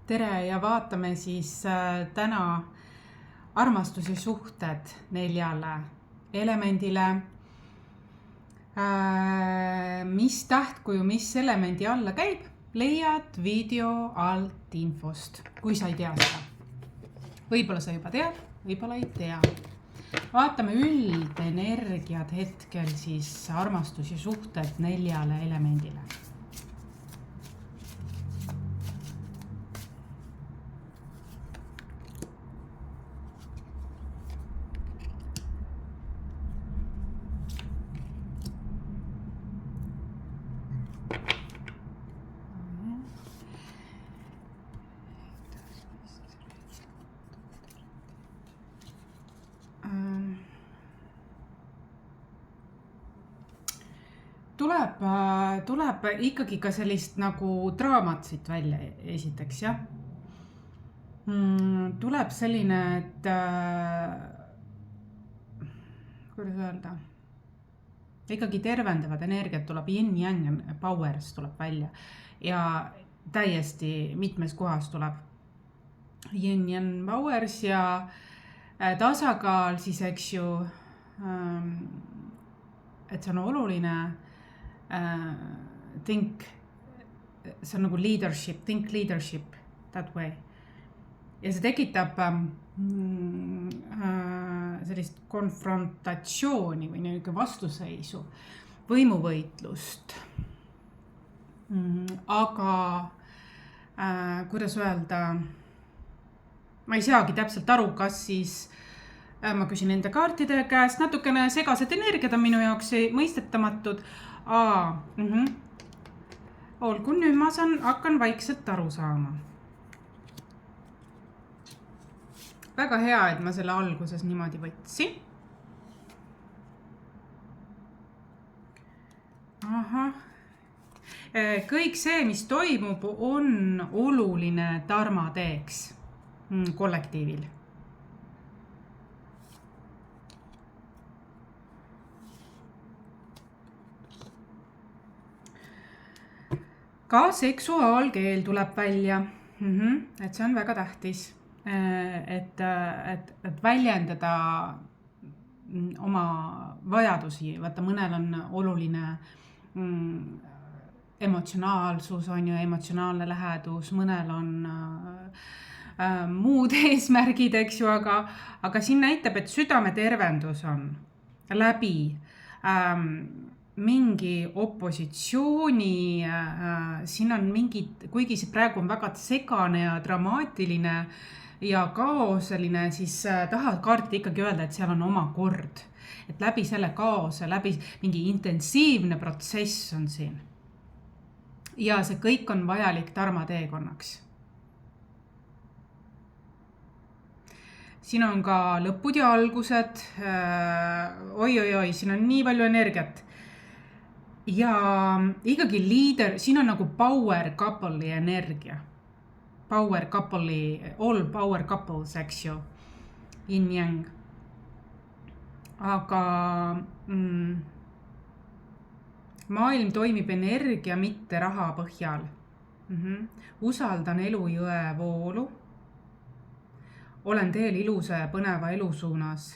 Tere ja vaatame siis täna armastus ja suhted 4 elemendile. Mis tähtkuju, mis elemendi alla käib, leiad video alt infost, kui sa ei tea seda. Võib-olla sa juba tead, võib-olla ei tea. Vaatame üldenergiad hetkel siis armastus ja suhted 4 elemendile. Tuleb ikkagi ka sellist nagu draamat siit välja esiteks, jah. Tuleb selline, et kuidas öelda, ikkagi tervendavad energiat tuleb, yin-yang powers tuleb välja ja täiesti mitmes kohas tuleb yin-yang powers ja tasakaal siis, eks ju, et see on oluline. See on nagu leadership, think leadership that way. Ja see tekitab sellist konfrontatsiooni või niisugune vastuseisu, võimuvõitlust. Aga kuidas öelda, ma ei saagi täpselt aru, kas siis ma küsin enda kaartide käest, natukene segased energiad on minu jaoks mõistetamatud. Olgu, nüüd ma hakkan vaikselt aru saama. Väga hea, et ma selle alguses niimoodi võtsin. Kõik see, mis toimub, on oluline dharma teeks kollektiivil. Ka seksuaalkeel tuleb välja, et see on väga tähtis, et väljendada oma vajadusi. Vaata, mõnel on oluline emotsionaalsus, on ju, emotsionaalne lähedus, mõnel on muud eesmärgid, eks ju, aga siin näitab, et südame tervendus on läbi mingi opositsiooni, siin on mingid, kuigi see praegu on väga segane ja dramaatiline ja kaoseline, siis tahad kaartid ikkagi öelda, et seal on oma kord. Et läbi selle kaose, läbi mingi intensiivne protsess on siin. Ja see kõik on vajalik dharma teekonnaks. Siin on ka lõpud ja algused. Oi, siin on nii palju energiat. Ja ikkagi liider, siin on nagu power couple'i energia. Power couple'i, all power couples, eks ju, yin-yang. Aga maailm toimib energia, mitte raha põhjal. Usaldan elujõe voolu. Olen teel ilusa ja põneva elu suunas.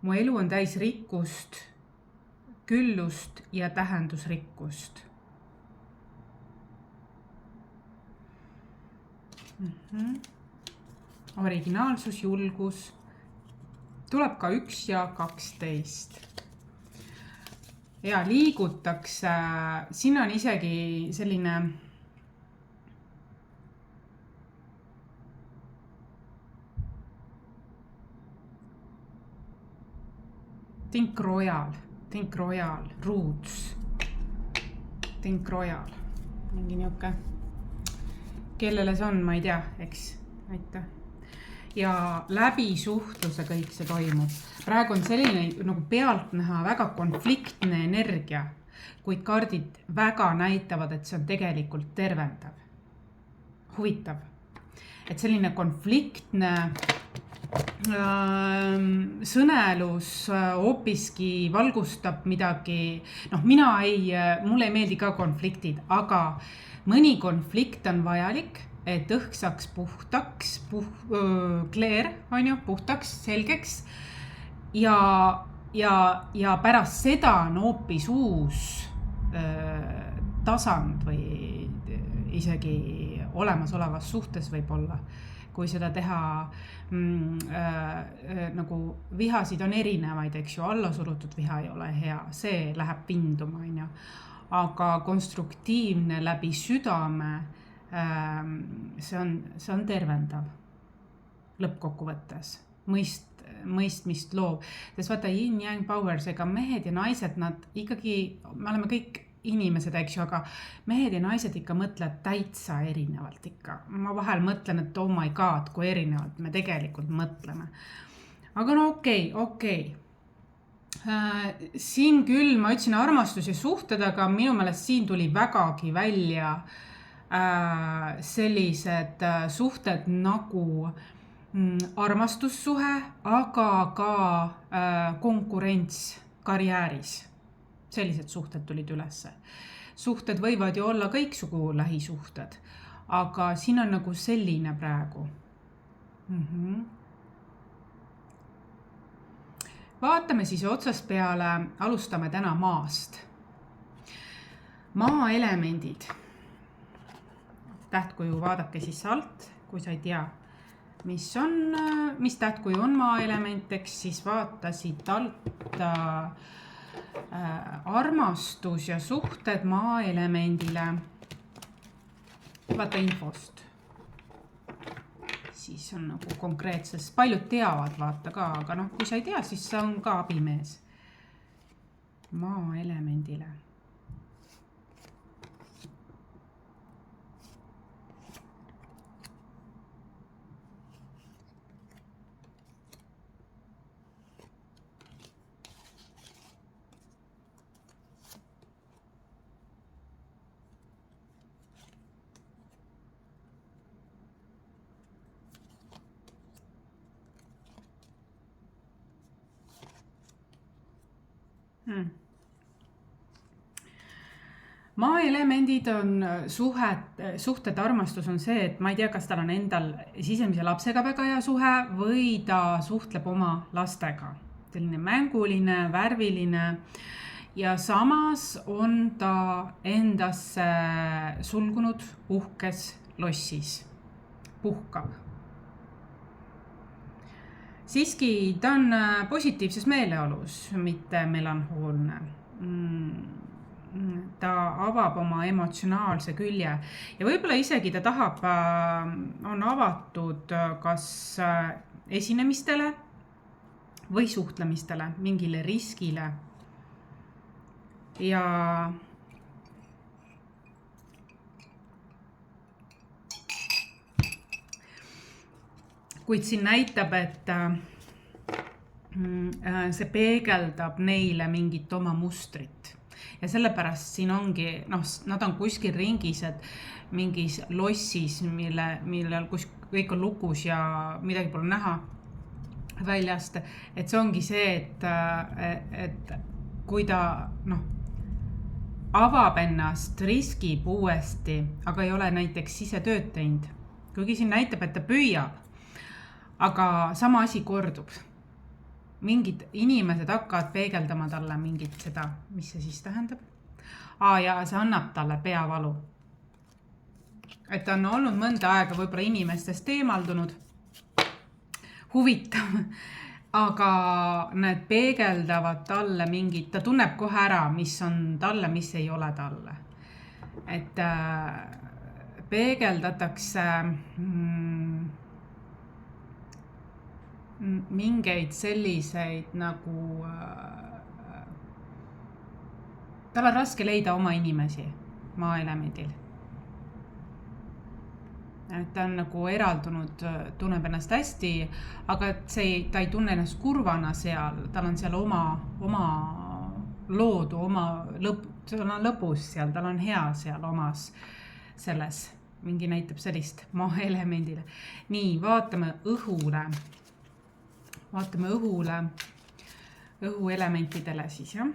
Mu elu on täis rikkust, küllust ja tähendusrikkust. Originaalsus, julgus. Tuleb ka 1 ja 12. Ja liigutakse, siin on isegi selline think royal, roots, think royal, mingi niuke, kellele see on, ma ei tea, eks, aitäh. Ja läbi suhtluse kõik see toimub. Praegu on selline nagu pealt näha väga konfliktne energia, kuid kaardid väga näitavad, et see on tegelikult tervendav. Huvitav, et selline konfliktne sõnelus hoopiski valgustab midagi, mulle ei meeldi ka konfliktid, aga mõni konflikt on vajalik, et õhk saaks puhtaks, clear, on ju, puhtaks, selgeks ja pärast seda on hoopis uus tasand või isegi olemasolevas suhtes võib olla, kui seda teha nagu vihasid on erinevaid, eks ju, allasurutud viha ei ole hea, see läheb pinduma, on ju. Aga konstruktiivne läbi südame, see on tervendav lõppkokkuvõttes, mõistmist loov. Sest vaata yin-yang powers, ega mehed ja naised, nad ikkagi, me oleme kõik inimesed, eks ju, aga mehed ja naised ikka mõtlevad täitsa erinevalt ikka. Ma vahel mõtlen, et oh my god, kui erinevalt me tegelikult mõtleme. Aga no okei. Siin küll ma ütlesin armastus ja suhted, aga minu meelest siin tuli vägagi välja sellised suhted nagu armastussuhe, aga ka konkurents karjääris. Sellised suhted tulid ülesse. Suhted võivad ju olla kõiksugu lähisuhted, aga siin on nagu selline praegu. Vaatame siis otsast peale, alustame täna maast. Maa elemendid. Tähtkuju vaadake siis alt, kui sa ei tea, mis tähtkuju on maa elementeks, siis vaata siit alt armastus ja suhted maa elemendile. Vaata infost. Siis on nagu konkreetses, paljud teavad vaata ka, aga noh, kui sa ei tea, siis see on ka abimees maa elemendile. Maa elemendid on suhted, armastus on see, et ma ei tea, kas tal on endal sisemise lapsega väga hea suhe või ta suhtleb oma lastega. Selline mänguline, värviline ja samas on ta endasse sulgunud uhkes lossis, puhkab. Siiski ta on positiivses meeleolus, mitte melanhoolne. Ta avab oma emotsionaalse külje ja võib-olla isegi ta tahab, on avatud kas esinemistele või suhtlemistele, mingile riskile. Ja kuid siin näitab, et see peegeldab neile mingit oma mustrit. Ja sellepärast siin ongi, nad on kuskil ringis, et mingis lossis, millel kõik on lukus ja midagi pole näha väljast. Et see ongi see, et kui ta avab ennast, riskib uuesti, aga ei ole näiteks sisetööd teinud. Kuigi siin näitab, et ta püüab, aga sama asi kordub. Mingid inimesed hakkavad peegeldama talle mingit seda, mis see siis tähendab. Ja see annab talle peavalu. Et ta on olnud mõnda aega võib-olla inimestest eemaldunud. Huvitav. Aga need peegeldavad talle mingit, ta tunneb kohe ära, mis on talle, mis ei ole talle. Et peegeldatakse mingeid selliseid nagu tal on raske leida oma inimesi maa elemendil. Ta on nagu eraldunud, tunneb ennast hästi, aga ta ei tunne ennast kurvana seal, tal on seal oma loodu, tal on lõbus seal, tal on hea seal omas selles, mingi näitab sellist maa elemendile. Nii, vaatame õhule, õhu elementidele siis, jah.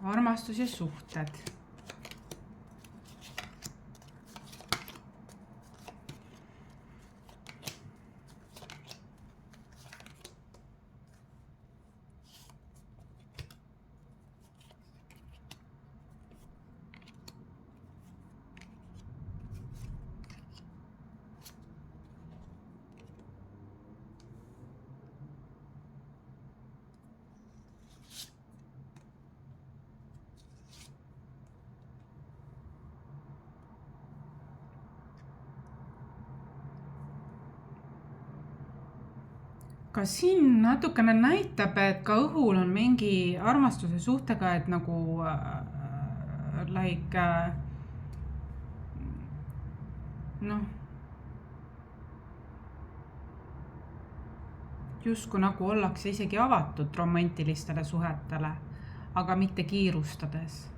armastus ja suhted. Ka siin natukene näitab, et ka õhul on mingi armastuse suhtega, et nagu justkui nagu ollakse isegi avatud romantilistele suhetele, aga mitte kiirustades.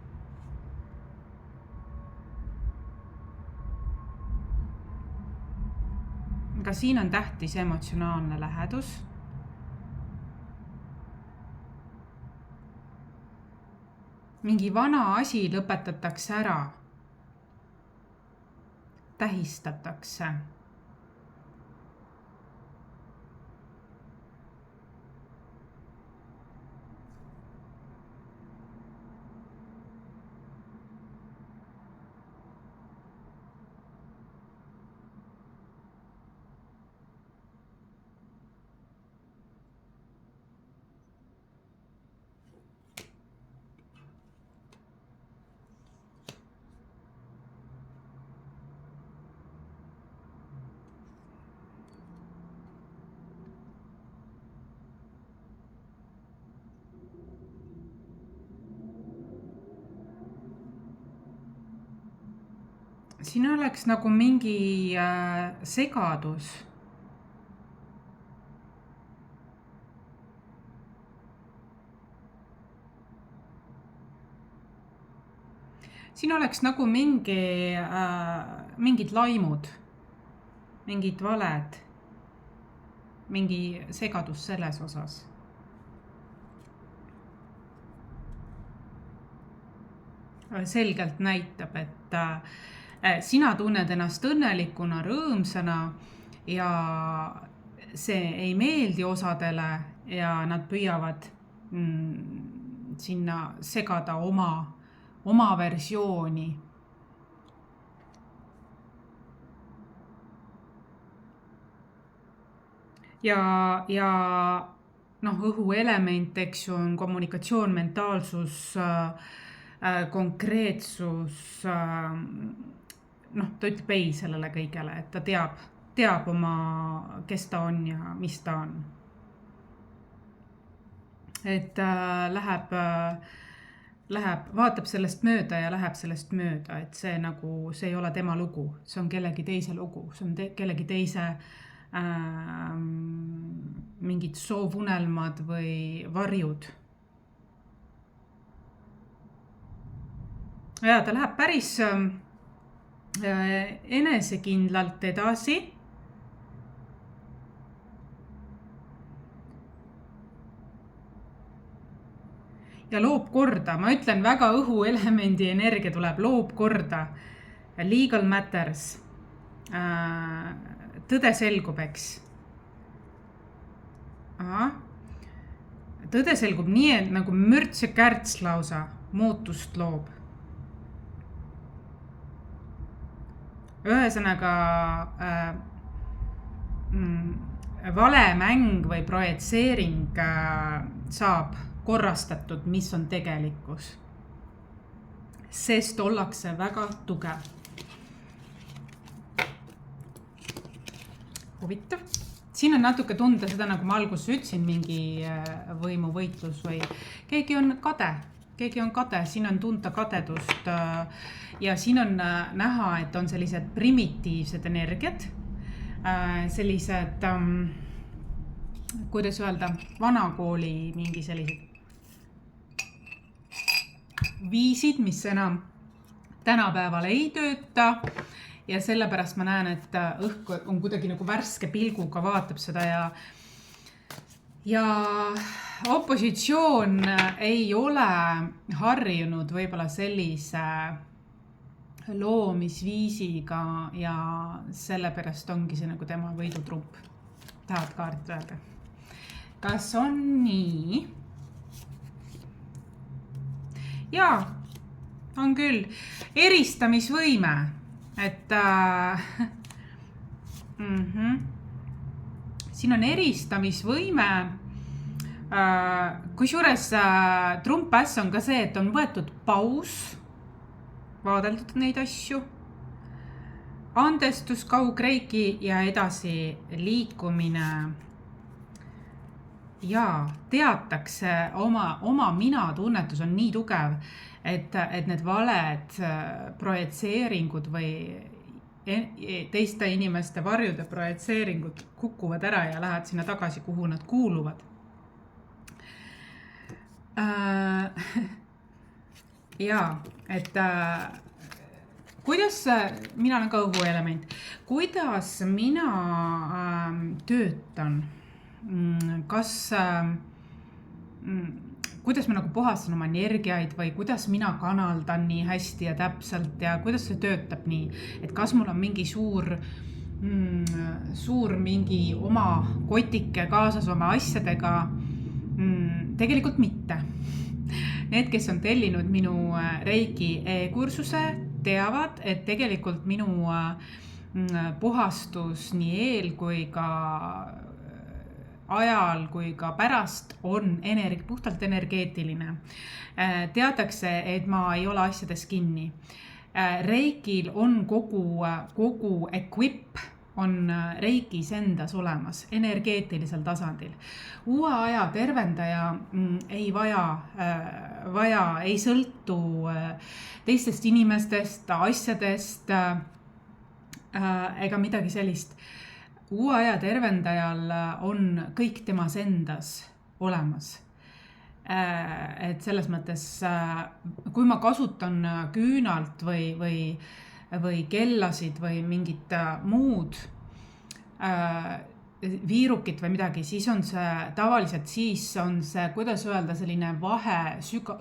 Ka siin on tähtis emotsionaalne lähedus. Mingi vana asi lõpetatakse ära. Tähistatakse. Siin oleks nagu mingi segadus. Siin oleks nagu mingid laimud, mingid valed, mingi segadus selles osas. Selgelt näitab, et sina tunned ennast õnnelikuna, rõõmsana ja see ei meeldi osadele ja nad püüavad sinna segada oma versiooni. Ja õhuelement, eks ju, on kommunikatsioon, mentaalsus, konkreetsus, ta ütleb ei sellele kõigele, et ta teab oma, kes ta on ja mis ta on. Et läheb, vaatab sellest mööda ja läheb sellest mööda, et see ei ole tema lugu, see on kellegi teise lugu, see on kellegi teise mingid soovunelmad või varjud. Ja ta läheb päris enesekindlalt edasi. Ja loob korda, ma ütlen, väga õhuelemendi energia tuleb, loob korda. Legal matters. Tõde selgub, eks. Tõde selgub nii, et nagu mürts ja kärts lausa muutust loob. Ühesõnaga valemäng või projitseering saab korrastatud, mis on tegelikkus. Sest ollakse väga tugev. Huvitav. Siin on natuke tunda seda, nagu ma alguses ütlesin, mingi võimuvõitlus või keegi on kade, siin on tunta kadedust ja siin on näha, et on sellised primitiivsed energiat, sellised, kuidas öelda, vanakooli mingi sellised viisid, mis enam tänapäeval ei tööta ja sellepärast ma näen, et õhk on kuidagi nagu värske pilguga vaatab seda ja ja opositsioon ei ole harjunud võib-olla sellise loomisviisiga ja sellepärast ongi see nagu tema võidutrump. Tahad kaarti öelda? Kas on nii? Jaa, on küll. Eristamisvõime. Et siin on eristamisvõime. Kusjuures trump äss on ka see, et on võetud paus, vaadeldud neid asju, andestus, kaugreiki ja edasi liikumine. Ja teatakse, oma mina-tunnetus on nii tugev, et need valed projitseeringud või teiste inimeste varjude projitseeringud kukuvad ära ja lähevad sinna tagasi, kuhu nad kuuluvad. Jaa, et kuidas, mina olen ka õhuelement, kuidas mina töötan, kuidas ma nagu puhastan oma energiaid või kuidas mina kanaldan nii hästi ja täpselt ja kuidas see töötab nii, et kas mul on mingi suur mingi oma kotike kaasas oma asjadega, tegelikult mitte. Need, kes on tellinud minu Reiki e-kursuse, teavad, et tegelikult minu puhastus nii eel kui ka ajal kui ka pärast on puhtalt energeetiline. Teatakse, et ma ei ole asjades kinni. Reikil on kogu equip on Reikis endas olemas, energeetilisel tasandil. Uue aja tervendaja ei vaja, ei sõltu teistest inimestest, asjadest ega midagi sellist. Uue aja tervendajal on kõik temas endas olemas. Et selles mõttes, kui ma kasutan küünalt või kellasid või mingit muud viirukit või midagi, siis on see tavaliselt, kuidas öelda, selline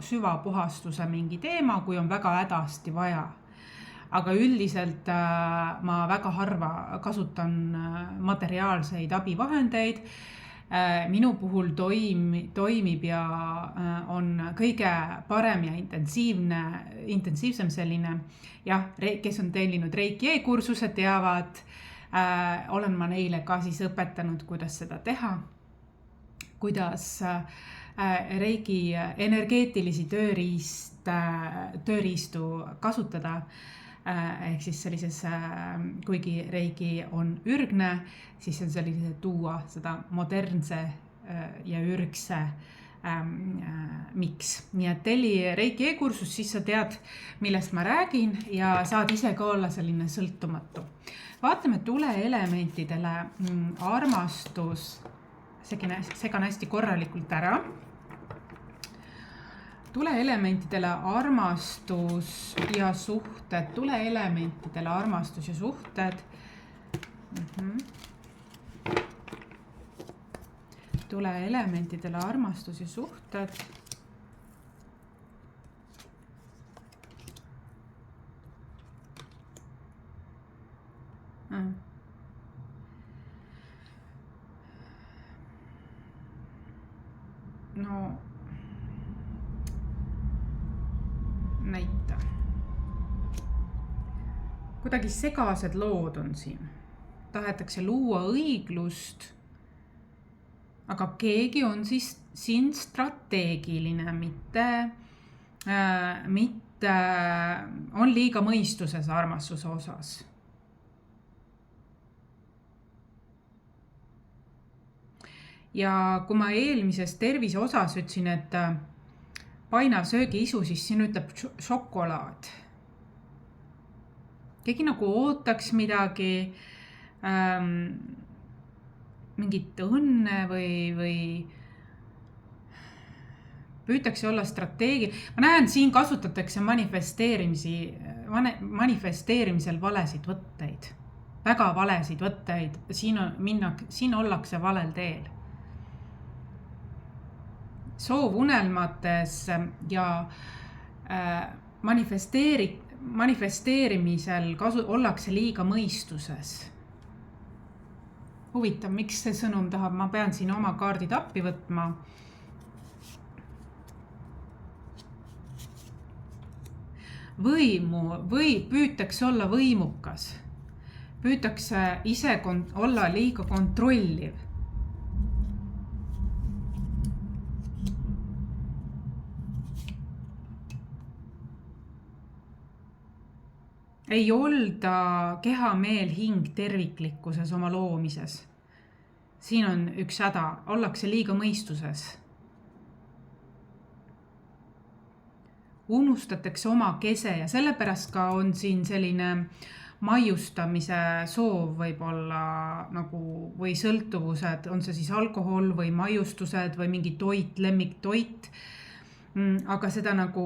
süvapuhastuse mingi teema, kui on väga hädasti vaja. Aga üldiselt ma väga harva kasutan materiaalseid abivahendeid. Minu puhul toimib ja on kõige parem ja intensiivsem selline, jah, kes on tellinud Reiki e-kursuse, teavad, olen ma neile ka siis õpetanud, kuidas seda teha, kuidas Reiki energeetilisi tööriistu kasutada. Ehk siis sellises, kuigi Reiki on ürgne, siis on sellise tuua seda modernse ja ürgse miks. Nii et telli Reiki e-kursus, siis sa tead, millest ma räägin ja saad ise ka olla selline sõltumatu. Vaatame tuleelementidele armastus, segan hästi korralikult ära. Tuleelementidele armastus ja suhted, tuleelementidele armastus ja suhted. Tuleelementidele armastus ja suhted. No näita. Kuidagi segased lood on siin. Tahetakse luua õiglust, aga keegi on siis siin strateegiline, mitte on liiga mõistuses armastuse osas. Ja kui ma eelmises tervise osas ütlesin, et paina söögi isu, siis siin ütleb šokolaad. Keegi nagu ootaks midagi, mingit õnne või püütakse olla strateegil. Ma näen, siin kasutatakse manifesteerimisel valesid võtteid. Väga valesid võtteid. Siin ollakse valel teel. soovunelmates ja manifesteerimisel ollakse liiga mõistuses. Huvitav, miks see sõnum tahab, ma pean siin oma kaardid appi võtma. Püütakse olla võimukas. Püütakse ise olla liiga kontrolliv. Ei olda keha, meel, hing terviklikkuses oma loomises. Siin on üks häda, ollakse liiga mõistuses. Unustatakse oma kese ja sellepärast ka on siin selline maiustamise soov võib-olla nagu, või sõltuvused, on see siis alkohol või maiustused või mingi toit, lemmiktoit. Aga seda nagu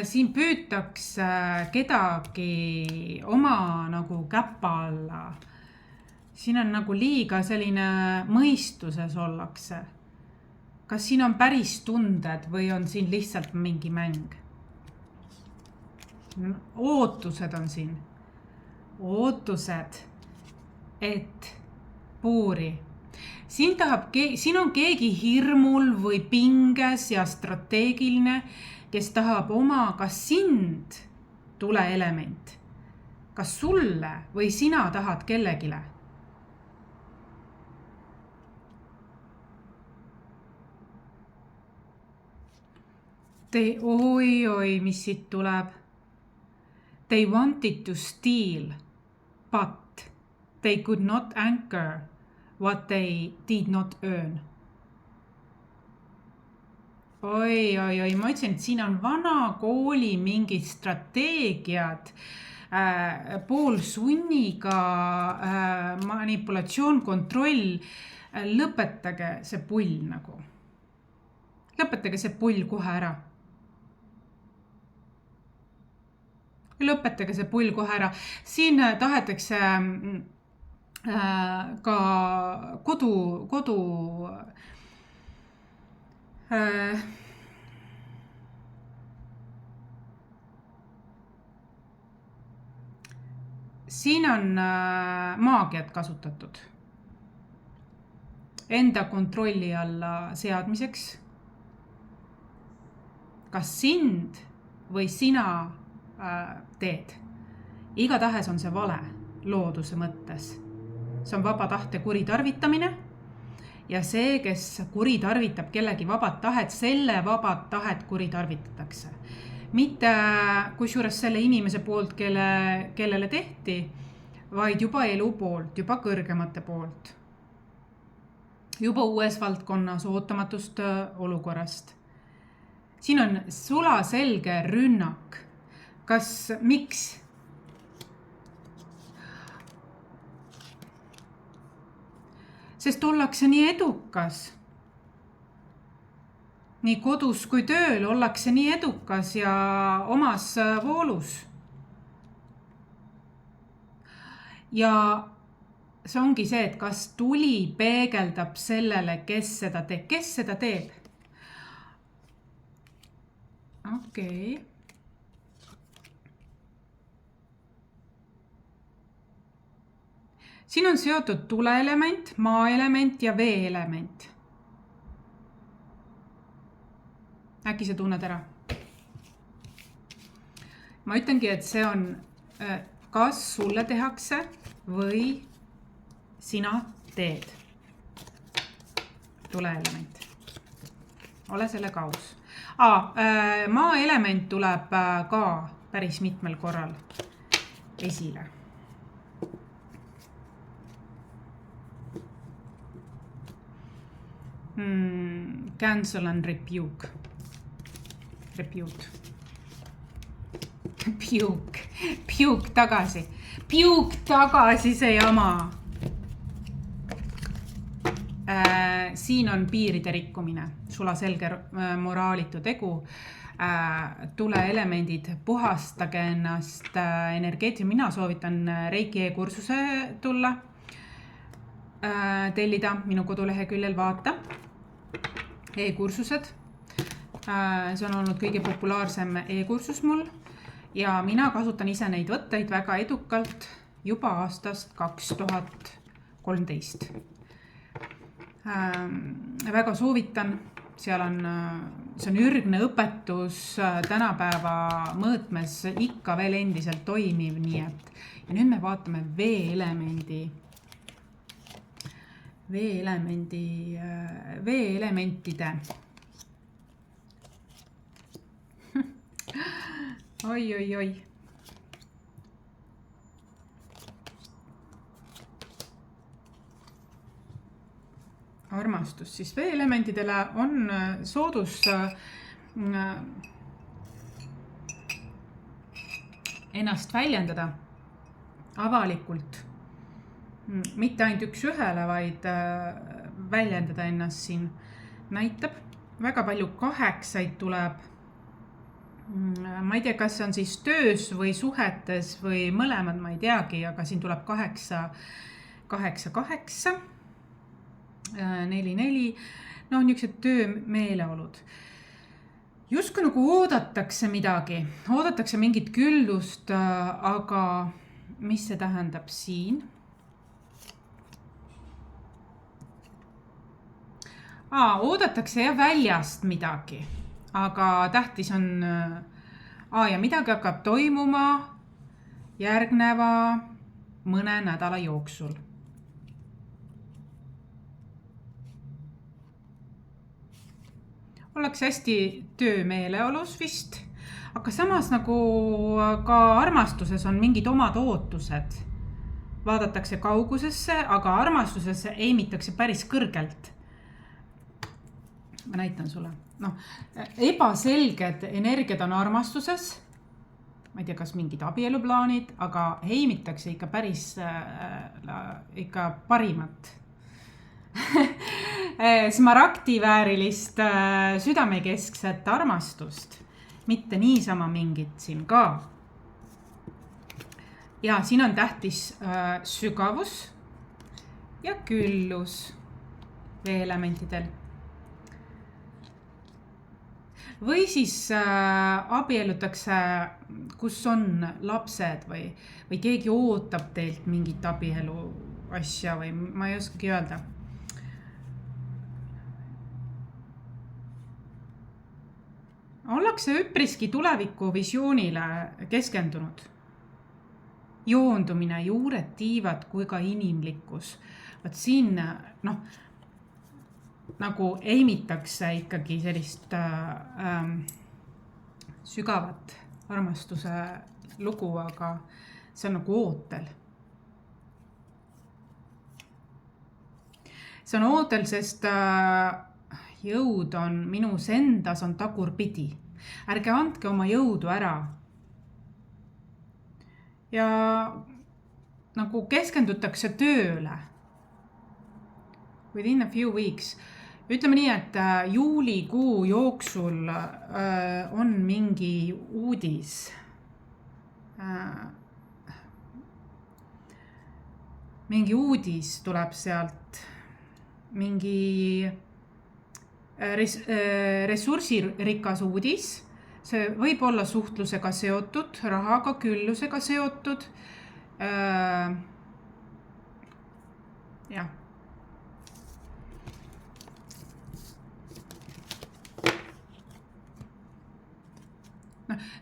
siin püütakse kedagi oma nagu käpa alla. Siin on nagu liiga selline mõistuses ollakse. Kas siin on päris tunded või on siin lihtsalt mingi mäng? Ootused on siin. Ootused, et puuri. Siin on keegi hirmul või pinges ja strateegiline, kes tahab oma, kas sind tuleelement, kas sulle või sina tahad kellegile. Oi, mis siit tuleb. They wanted to steal, but they could not anchor what they did not earn. Oi, ma ütlesin, et siin on vana kooli mingid strateegiad, poolsunniga manipulatsioon, kontroll. Lõpetage see pull nagu. Lõpetage see pull kohe ära. Lõpetage see pull kohe ära. Siin tahetakse ka kodu siin on maagiat kasutatud enda kontrolli alla seadmiseks. Kas sind või sina teed. Igatahes on see vale looduse mõttes. See on vaba tahte kuritarvitamine ja see, kes kuritarvitab kellegi vabat tahet, selle vabat tahet kuritarvitatakse. Mitte kusjuures selle inimese poolt, kellele tehti, vaid juba elu poolt, juba kõrgemate poolt. Juba uues valdkonnas ootamatust olukorrast. Siin on sulaselge rünnak. Miks? Sest ollakse nii edukas. Nii kodus kui tööl ollakse nii edukas ja omas voolus. Ja see ongi see, et kas tuli peegeldab sellele, kes seda teeb. Kes seda teeb? Okei. Siin on seotud tuleelement, maaelement ja veeelement. Äkki sa tunned ära? Ma ütlengi, et see on, kas sulle tehakse või sina teed. Tuleelement. Ole sellega aus. Maaelement tuleb ka päris mitmel korral esile. Cancel and rebuke. Puke tagasi. Puke tagasi see jama. Siin on piiride rikkumine, sulaselge moraalitu tegu. tuleelemendid, puhastage ennast mina soovitan Reiki e-kursuse tulla, tellida minu koduleheküljel vaata e-kursused. See on olnud kõige populaarsem e-kursus mul ja mina kasutan ise neid võtteid väga edukalt juba aastast 2013. Väga soovitan, see on ürgne õpetus tänapäeva mõõtmes ikka veel endiselt toimiv, nii et ja nüüd me vaatame veeelementide. Oi. Armastus, siis veeelementidele on soodus ennast väljendada avalikult. Mitte ainult üks ühele, vaid väljendada ennast siin näitab. Väga palju 8 tuleb. Ma ei tea, kas see on siis töös või suhetes või mõlemad, ma ei teagi, aga siin tuleb 8, 4, 4. No niisugused töömeeleolud. Justkui nagu oodatakse midagi, oodatakse mingit küllust, aga mis see tähendab siin? Oodatakse ja väljast midagi, aga tähtis on ja midagi hakkab toimuma järgneva mõne nädala jooksul. Ollakse hästi töömeeleolus vist, aga samas nagu ka armastuses on mingid omad ootused. Vaadatakse kaugusesse, aga armastusesse eimitakse päris kõrgelt. Ma näitan sulle. Ebaselged energiat on armastuses. Ma ei tea, kas mingid abieluplaanid, aga heimitakse ikka päris ikka parimat. Smaragdiväärilist südamekeskset armastust. Mitte niisama mingit siin ka. Ja siin on tähtis sügavus ja küllus veeelementidel. Või siis abiellutakse, kus on lapsed või keegi ootab teilt mingit abielu asja või ma ei oskagi öelda. Ollakse üpriski tuleviku visioonile keskendunud. Joondumine, juured, tiivad kui ka inimlikkus. Vaat siin nagu eimitakse ikkagi sellist sügavat armastuse lugu, aga see on nagu ootel. See on ootel, sest jõud on minus endas on tagurpidi. Ärge andke oma jõudu ära. Ja nagu keskendutakse tööle. Within a few weeks. Ütleme nii, et juulikuu jooksul on mingi uudis. Mingi uudis tuleb sealt. Mingi ressursirikas uudis. See võib olla suhtlusega seotud, rahaga, küllusega seotud. Jah.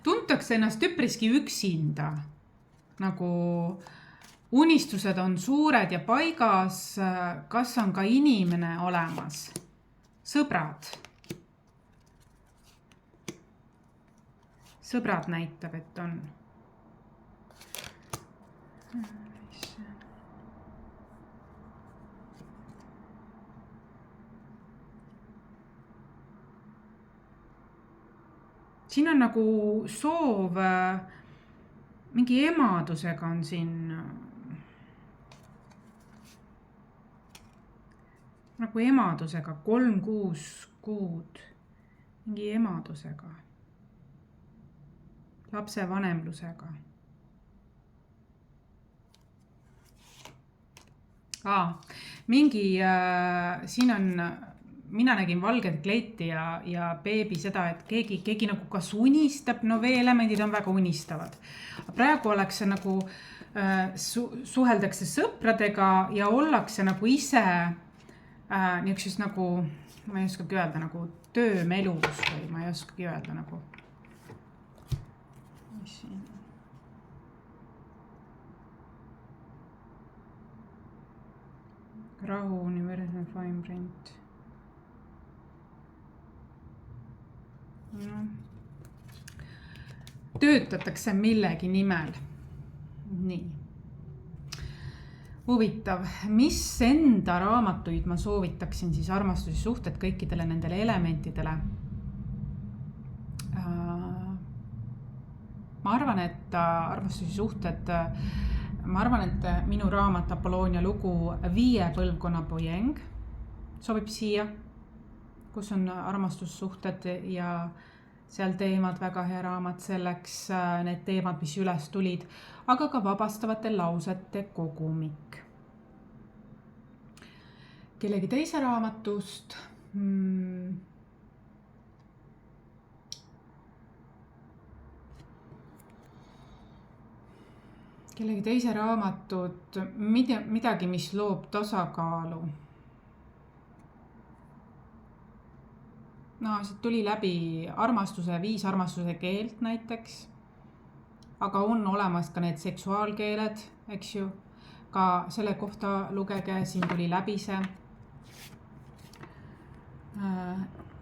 Tuntakse ennast üpriski üksinda. Nagu unistused on suured ja paigas, kas on ka inimene olemas. Sõbrad. Sõbrad näitab, et on. Siin on nagu soov, mingi emadusega on siin, nagu emadusega, 3-6 kuud, mingi emadusega. lapse vanemlusega. Siin on, mina nägin valget kleiti ja beebi seda, et keegi nagu kas unistab, no veeelemendid on väga unistavad. Praegu oleks see nagu, suheldakse sõpradega ja ollakse nagu ise niisugusest nagu, ma ei oskagi öelda, nagu töömelus või ma ei oskagi öelda nagu. Mis siin? Rahu, universal fine print. No. Töötatakse millegi nimel. Nii. Huvitav, mis enda raamatuid ma soovitaksin siis armastuse suhted kõikidele nendele elementidele? Ma arvan, et armastuse suhted, ma arvan, et minu raamat Apollonia lugu 5 põlvkonna pojeng sobib siia, kus on armastussuhted ja seal teemad, väga hea raamat selleks, need teemad, mis üles tulid, aga ka vabastavate lausete kogumik. Kellegi teise raamatust. Kellegi teise raamatut, midagi, mis loob tasakaalu. No, siit tuli läbi 5 armastuse keelt näiteks, aga on olemas ka need seksuaalkeeled, eks ju, ka selle kohta lugege, siin tuli läbi see,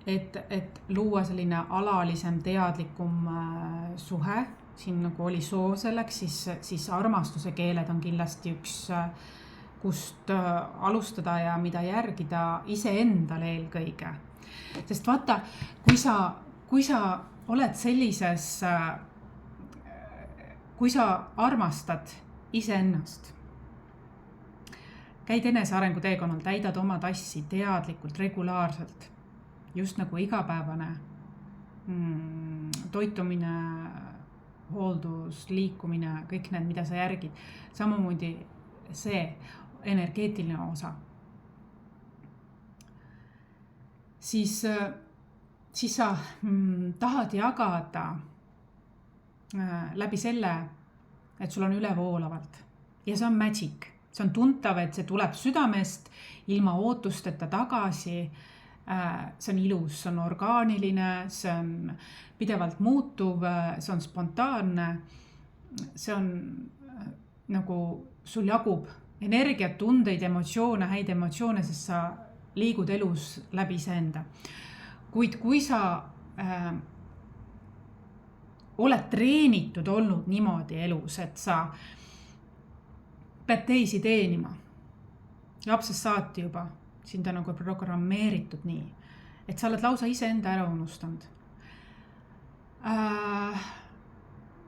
et luua selline alalisem, teadlikum suhe, siin nagu oli soov selleks, siis armastuse keeled on kindlasti üks, kust alustada ja mida järgida iseendale eelkõige. Sest vaata, kui sa oled sellises, kui sa armastad iseennast, käid enesearengu teekonnal, täidad oma tassi teadlikult, regulaarselt, just nagu igapäevane toitumine, hooldus, liikumine, kõik need, mida sa järgid, samamoodi see energeetiline osa. Siis sa tahad jagada läbi selle, et sul on ülevoolavalt. Ja see on magic. See on tuntav, et see tuleb südamest, ilma ootusteta tagasi. See on ilus, see on orgaaniline, see on pidevalt muutuv, see on spontaanne. See on nagu sul jagub energiat, tundeid, emotsioone, häid emotsioone, sest sa liigud elus läbi iseenda. Kuid kui sa oled treenitud olnud niimoodi elus, et sa pead teisi teenima, lapsest saati juba, sind on nagu programmeeritud nii, et sa oled lausa iseenda ära unustanud.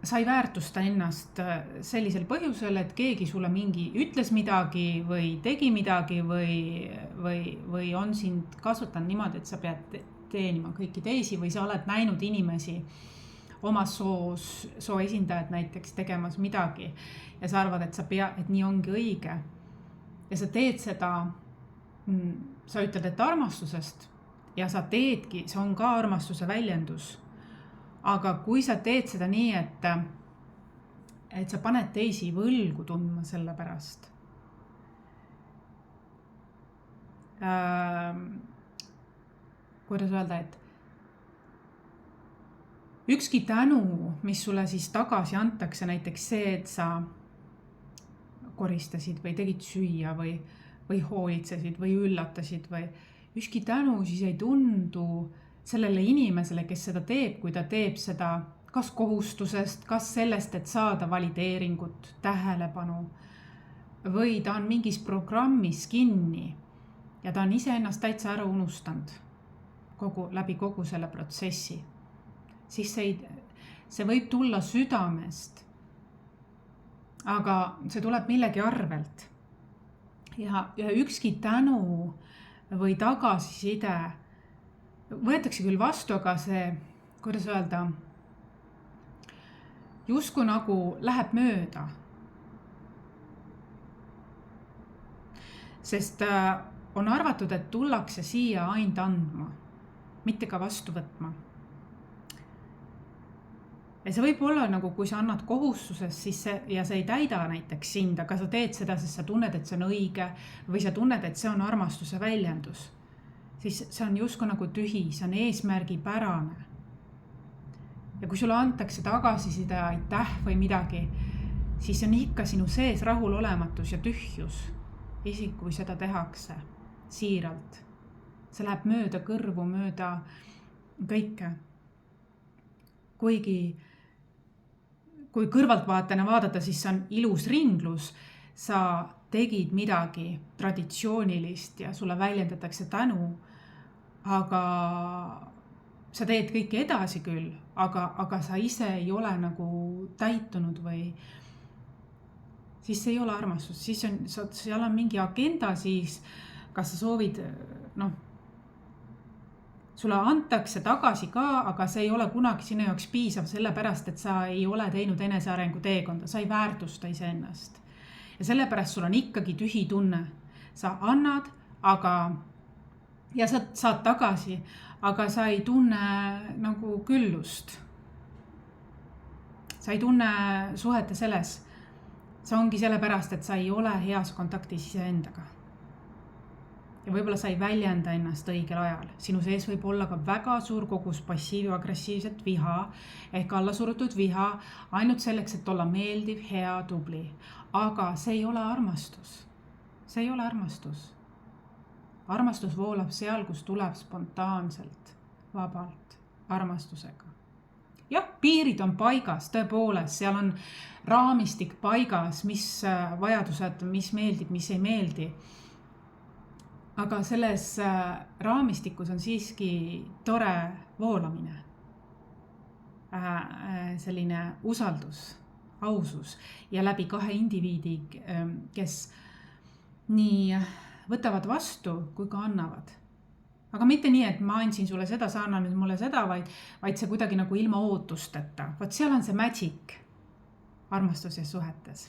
Sa ei väärtusta ennast sellisel põhjusel, et keegi sulle ütles midagi või tegi midagi või on sind kasvatanud niimoodi, et sa pead teenima kõiki teisi või sa oled näinud inimesi oma soo esindajad näiteks tegemas midagi ja sa arvad, et nii ongi õige. Ja sa teed seda, sa ütled, et armastusest ja sa teedki, see on ka armastuse väljendus. Aga kui sa teed seda nii, et sa paned teisi võlgu tundma selle pärast. Kuidas öelda, et ükski tänu, mis sulle siis tagasi antakse, näiteks see, et sa koristasid või tegid süüa või hoolitsesid või üllatasid või ükski tänu siis ei tundu sellele inimesele, kes seda teeb, kui ta teeb seda kas kohustusest, kas sellest, et saada valideeringut, tähelepanu või ta on mingis programmis kinni ja ta on iseennast täitsa ära unustanud läbi kogu selle protsessi. Siis see võib tulla südamest, aga see tuleb millegi arvelt. Ja ükski tänu või tagasiside võetakse küll vastu, aga see, kuidas öelda, justkui nagu läheb mööda. Sest on arvatud, et tullakse siia ainult andma, mitte ka vastu võtma. Ja see võib olla nagu, kui sa annad kohustuses siis ja sa ei täida näiteks sind, aga sa teed seda, sest sa tunned, et see on õige või sa tunned, et see on armastuse väljendus. Siis see on justkui nagu tühi, see on eesmärgipärane. Ja kui sulle antakse tagasiside aitäh või midagi, siis on ikka sinu sees rahulolematus ja tühjus, isegi kui seda tehakse siiralt. See läheb mööda kõrvu, mööda kõike. Kuigi kui kõrvaltvaatena vaadata, siis see on ilus ringlus, sa tegid midagi traditsioonilist ja sulle väljendatakse tänu, aga sa teed kõike edasi küll, aga sa ise ei ole nagu täitunud või siis see ei ole armastus, siis seal on mingi agenda siis, kas sa soovid, sulle antakse tagasi ka, aga see ei ole kunagi sinu jaoks piisav sellepärast, et sa ei ole teinud enesearengu teekonda, sa ei väärtusta iseennast. Ja sellepärast sul on ikkagi tühi tunne. Sa annad, ja sa saad tagasi, aga sa ei tunne nagu küllust. Sa ei tunne suhete selles. See ongi sellepärast, et sa ei ole heas kontaktis iseendaga. Ja võib-olla sa ei väljenda ennast õigel ajal. Sinu sees võib olla ka väga suur kogus passiiv-agressiivset viha ehk allasurutud viha ainult selleks, et olla meeldiv, hea, tubli. Aga see ei ole armastus. See ei ole armastus. Armastus voolab seal, kus tuleb spontaanselt, vabalt, armastusega. Jah, piirid on paigas, tõepoolest, seal on raamistik paigas, mis vajadused, mis meeldib, mis ei meeldi. Aga selles raamistikus on siiski tore voolamine, selline usaldus, ausus ja läbi kahe indiviidi, kes nii võtavad vastu kui ka annavad. Aga mitte nii, et ma andsin sulle seda, sa anna nüüd mulle seda, vaid see kuidagi nagu ilma ootusteta. Vaat seal on see magic armastuse suhetes.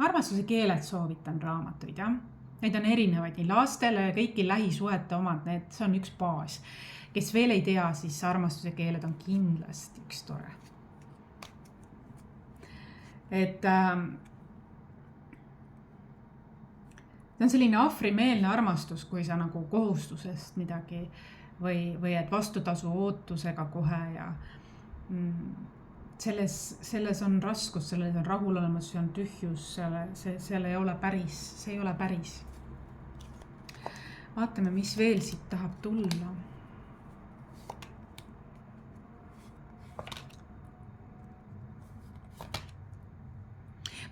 Armastuse keeled soovitan raamatuid, jah? Neid on erinevaid nii lastele ja kõiki lähisuhete omad, see on üks baas. Kes veel ei tea, siis armastuse keeled on kindlasti üks tore. Et see on selline ahvrimeelne armastus, kui sa nagu kohustusest midagi või et vastutasu ootusega kohe ja selles on raskus, selles on rahulolemus, see on tühjus, see ei ole päris. Vaatame, mis veel siit tahab tulla.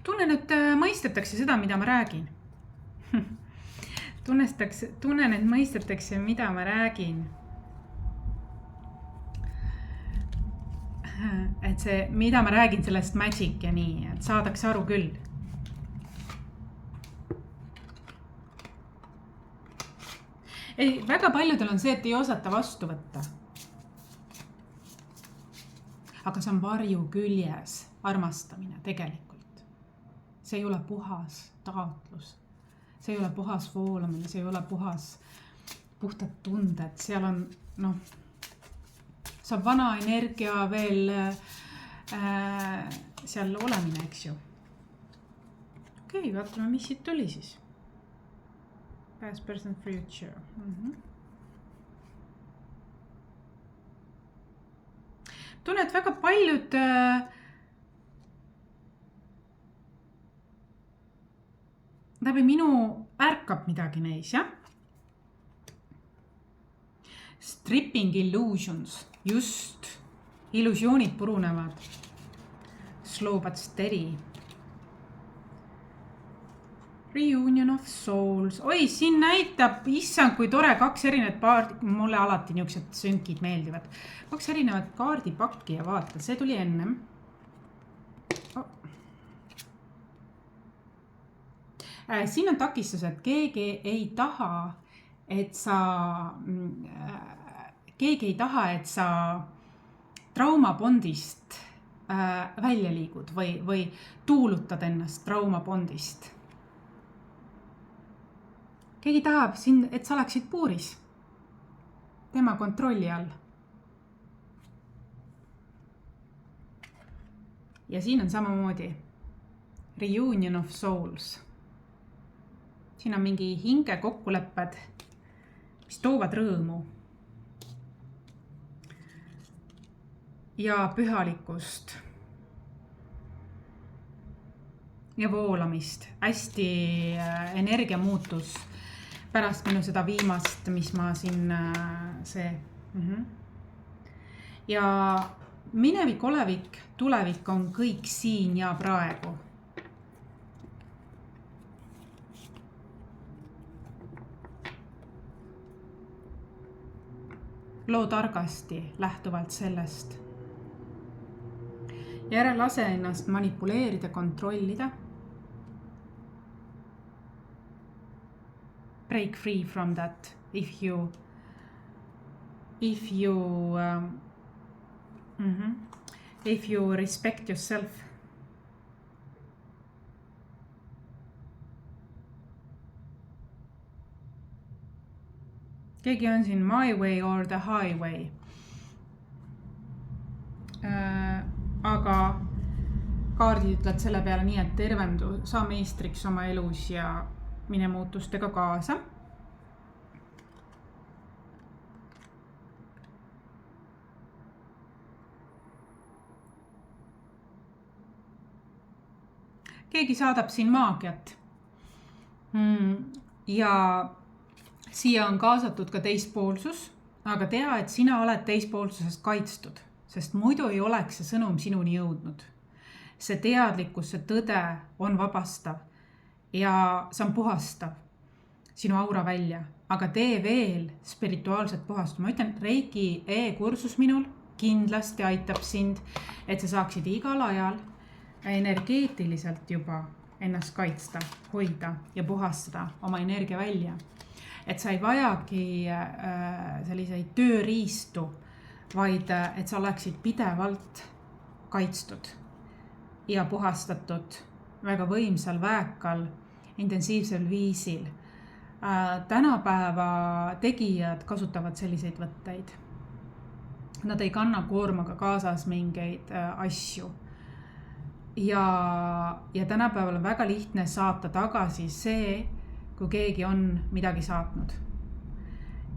Tunnen, et mõistetakse seda, mida ma räägin. Tunnen, et mõistetakse, mida ma räägin. Et see, mida ma räägin sellest magic ja nii, et saadakse aru küll. Ei, väga paljudel on see, et ei osata vastu võtta. Aga see on varju küljes armastamine tegelikult. See ei ole puhas taotlus. See ei ole puhas voolamine, see ei ole puhtad tunded. Seal on, saab vana energia veel seal olemine, eks ju. Okei, vaatame, mis siit tuli siis. Past, present, future. Tunnen, et väga paljud läbi minu ärkab midagi neis, jah? Stripping illusions, just illusioonid purunevad. Slow but steady. Reunion of Souls. Oi, siin näitab, issand, kui tore, 2 erinevat paardi, mulle alati niisugused sünkid meeldivad. 2 erinevat kaardipakki ja vaata, see tuli ennem. Siin on takistus, et keegi ei taha, et sa traumabondist välja liigud või tuulutad ennast traumapondist. Keegi tahab sind, et sa oleksid puuris. Tema kontrolli all. Ja siin on samamoodi reunion of souls. Siin on mingi hinge kokkulepped, mis toovad rõõmu ja pühalikkust ja voolamist. Hästi energiamuutus pärast minu seda viimast, mis ma siin Ja minevik, olevik, tulevik on kõik siin ja praegu. Loo targasti lähtuvalt sellest. Ja ära lase ennast manipuleerida, kontrollida. Break free from that if you respect yourself. Keegi on siin my way or the highway. Aga kaardid ütled selle peale nii, et tervendu, saa meistriks oma elus ja mine muutustega kaasa. Keegi saadab siin maagiat. Ja siia on kaasatud ka teispoolsus, aga tea, et sina oled teispoolsusest kaitstud, sest muidu ei oleks see sõnum sinuni jõudnud. See teadlikkus, see tõde on vabastav ja see on puhastav sinu aura välja, aga tee veel spirituaalset puhastust. Ma ütlen, Reiki e-kursus minul kindlasti aitab sind, et sa saaksid igal ajal energeetiliselt juba ennast kaitsta, hoida ja puhastada oma energia välja. Et sa ei vajagi selliseid tööriistu, vaid et sa oleksid pidevalt kaitstud ja puhastatud väga võimsal, väekal, intensiivsel viisil. Tänapäeva tegijad kasutavad selliseid võtteid. Nad ei kanna koormaga kaasas mingeid asju. Ja tänapäeval on väga lihtne saata tagasi see, kui keegi on midagi saatnud.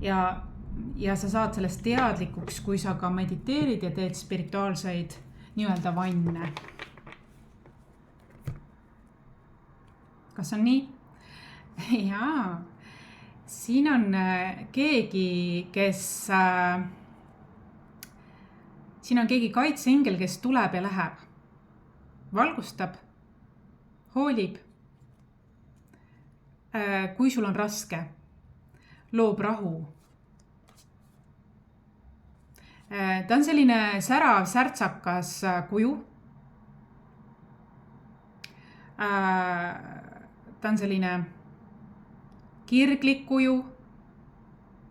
Ja sa saad sellest teadlikuks, kui sa ka mediteerid ja teed spirituaalseid nii-öelda vanne. Kas on nii? Jaa. Siin on keegi, siin on keegi kaitseingel, kes tuleb ja läheb. Valgustab, hoolib. Kui sul on raske, loob rahu. Ta on selline särav, särtsakas kuju. Ta on selline kirglik kuju,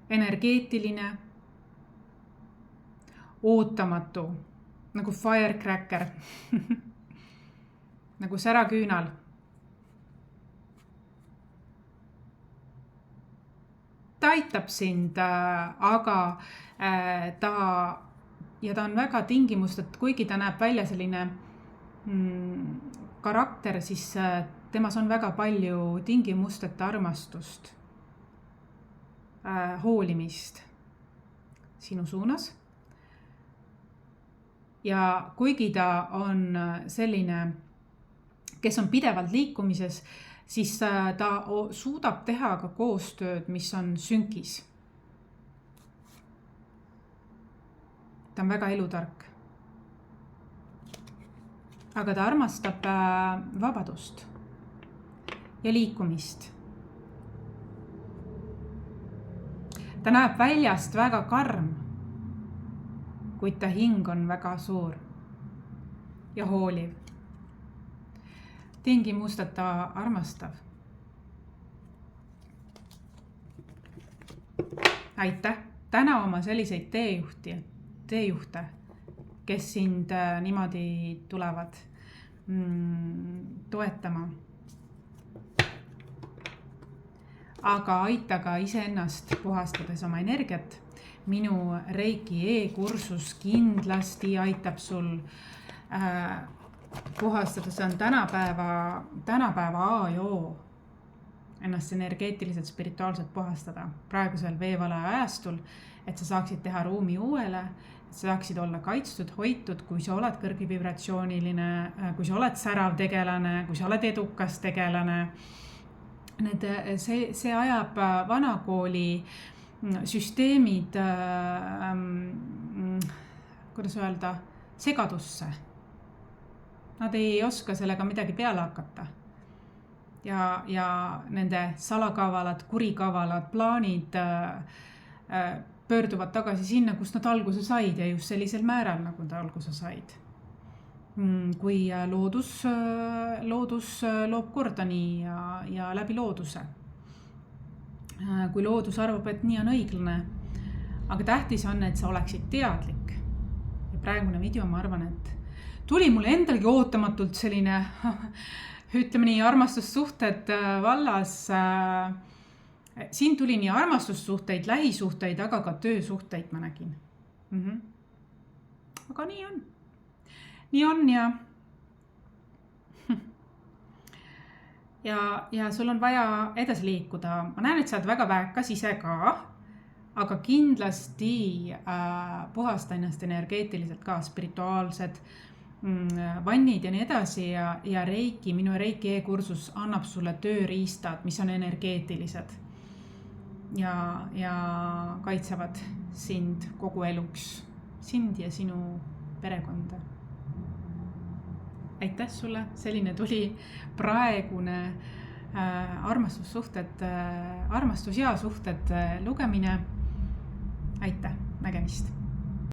energeetiline, ootamatu, nagu firecracker, nagu säraküünal. Ta aitab sind, aga ta on väga tingimust, et kuigi ta näeb välja selline karakter, siis temas on väga palju tingimusteta armastust, hoolimist sinu suunas. Ja kuigi ta on selline, kes on pidevalt liikumises, siis ta suudab teha ka koostööd, mis on sünkis. Ta on väga elutark. Aga ta armastab vabadust ja liikumist. Ta näeb väljast väga karm, kuid ta hing on väga suur ja hooliv. Tingimusteta armastav. Aitäh! Täna oma selliseid teejuhte kes sind niimoodi tulevad toetama. Aga aita ka iseennast puhastades oma energiat. Minu Reiki e-kursus kindlasti aitab sul puhastada. See on tänapäeva A ja O. Ennast energeetiliselt, spirituaalselt puhastada praegusel veevale ajastul, et sa saaksid teha ruumi uuele, et sa saaksid olla kaitstud, hoitud, kui sa oled kõrge vibratsiooniline, kui sa oled särav tegelane, kui sa oled edukas tegelane. See ajab vanakooli süsteemid, kuidas öelda, segadusse. Nad ei oska sellega midagi peale hakata. Ja nende salakavalad, kurikavalad plaanid pöörduvad tagasi sinna, kust nad alguse said ja just sellisel määral, nagu nad alguse said. Kui loodus loob korda nii ja läbi looduse. Kui loodus arvab, et nii on õiglane. Aga tähtis on, et sa oleksid teadlik. Ja praegune video, ma arvan, et tuli mulle endalgi ootamatult selline, ütleme nii, armastussuhted vallas. Siin tuli nii armastussuhteid, lähisuhteid, aga ka töösuhteid ma nägin. Aga nii on. Nii on ja sul on vaja edasi liikuda. Ma näen, et sa oled väga väekas ise ka, aga kindlasti puhasta ennast energeetiliselt ka, spirituaalsed vannid ja nii edasi ja Reiki, minu Reiki e-kursus annab sulle tööriistad, mis on energeetilised ja kaitsevad sind kogu eluks, sind ja sinu perekonda. Aitäh sulle, selline tuli praegune armastus ja suhted lugemine. Aitäh, nägemist!